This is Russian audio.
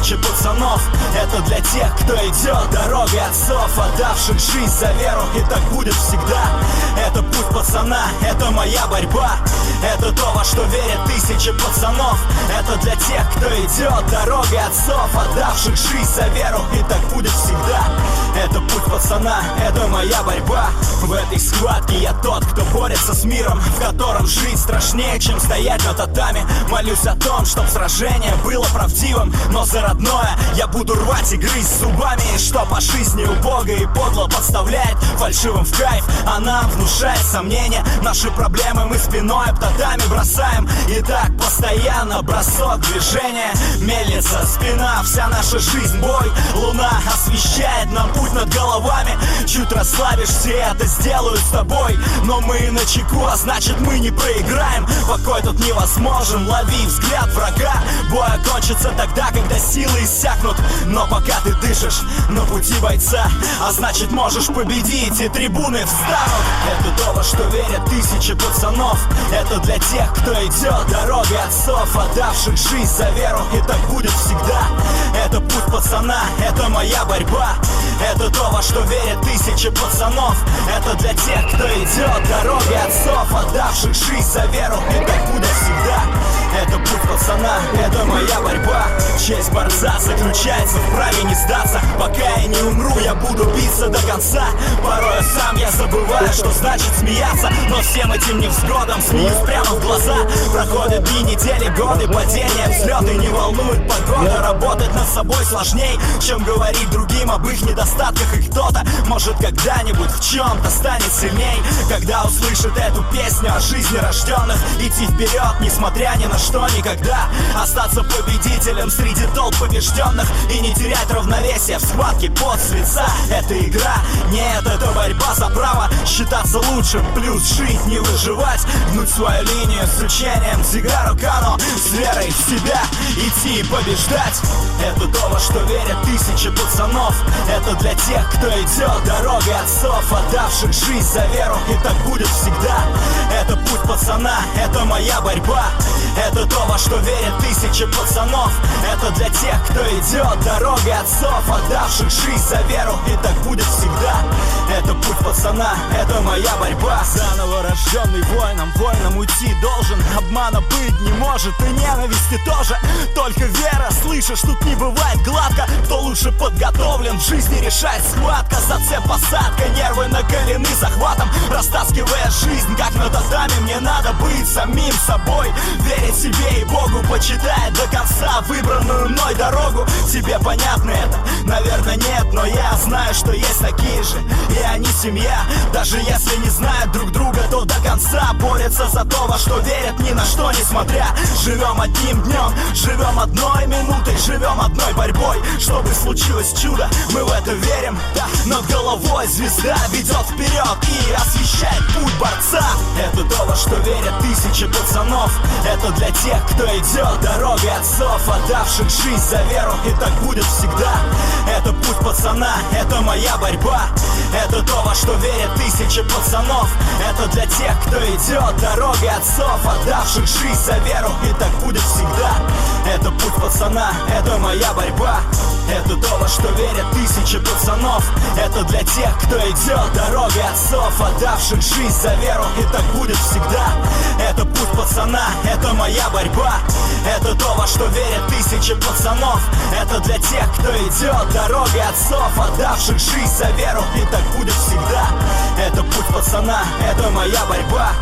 тысячи пацанов. Это для тех, кто идет дорогой отцов, отдавших жизнь за веру, и так будет всегда. Это путь пацана, это моя борьба. Это то, во что верят тысячи пацанов. Это для тех, кто идет дорогой отцов, отдавших жизнь за веру, и так будет всегда. Это путь пацана, это моя борьба. В этой схватке я тот, кто борется с миром, в котором жить страшнее, чем стоять на татами. Молюсь о том, чтоб сражение было правдивым, но за родное я буду рвать и грызть зубами. И что по жизни убого и подло подставляет фальшивым в кайф, а нам внушает сомнения. Наши проблемы мы спиной об татами бросаем. И так постоянно бросок движения. Мельница, спина, вся наша жизнь бой. Луна освещает нам путь над головами. Чуть расслабишься, это сделают с тобой. Но мы начеку, а значит мы не проиграем. Покой тут невозможен, лови взгляд врага. Бой окончится тогда, когда силы иссякнут. Но пока ты дышишь на пути бойца, а значит можешь победить, и трибуны встанут. Это то, во что верят тысячи пацанов. Это для тех, кто идет дорогой отцов, отдавших жизнь за веру, и так будет всегда. Это путь пацана, это моя борьба. Это то, во что верят тысячи пацанов. Это для тех, кто идет дорогой отцов, отдавших жизнь за веру, и так будет всегда. Это путь пацана, это моя борьба. Честь борца заключается в праве не сдаться. Пока я не умру, я буду биться до конца. Порой сам я забываю, что значит смеяться, но всем этим невзгодам смеюсь прямо в глаза. Проходят дни, недели, годы, падения, взлеты. Не волнует погода, работать над собой сложней, чем говорить другим об их недостатках. И кто-то, может, когда-нибудь в чем-то станет сильней, когда услышит эту песню о жизни рожденных. Идти вперед, несмотря ни на что, никогда. Остаться победителем среди толп побежденных и не терять равновесие в схватке пот с лица. Это игра, нет, это борьба за право считаться лучшим, плюс жить, не выживать, гнуть свою линию с учением Дзигару Кано, с верой в себя идти и побеждать. Это то, во что верят тысячи пацанов. Это для тех, кто идет дорогой отцов, отдавших жизнь за веру, и так будет всегда. Это путь пацана, это моя борьба. Это то, во что верят тысячи пацанов. Это для тех, кто идет дорогой отцов, отдавших жизнь за веру, и так будет всегда. Это путь пацана, это моя борьба. Заново рожденный воином, воином уйти должен. Обмана быть не может, и ненависти тоже. Только вера, слышишь, тут не бывает гладко. Кто лучше подготовлен, в жизни решает схватка. Зацеп, посадка, нервы накалены захватом. Растаскивая жизнь, как на татами, мне надо быть самим собой. Верить себе и Богу, почитая до конца выбранную мной дорогу. Тебе понятно это? Наверное нет, но я знаю, что есть такие же, и они семья. Даже если не знают друг друга, то до конца борются за то, во что верят, ни на что не смотря. Живем одним днем, живем одной минутой, живем одной борьбой. Чтобы случилось чудо, мы в это верим. Да, над головой звезда ведет вперед и освещает путь борца. Это то, во что верят тысячи пацанов. Это для тех, кто идет дорогой отцов, отдавших жизнь за веру, и так будет всегда. Это путь пацана, это моя борьба. Это то, во что верят тысячи пацанов. Это для тех, кто идет дорогой отцов, отдавших жизнь за веру, и так будет всегда. Это путь пацана, это моя борьба. Это то, во что верят тысячи пацанов. Это для тех, кто идет дорогой отцов, отдавших жизнь за веру, и так будет всегда. Это путь пацана, это моя борьба. Это то, во что верят тысячи пацанов. Это для тех, кто идет дорогой отцов, отдавших жизнь за веру, и так будет всегда. Это путь пацана, это моя борьба.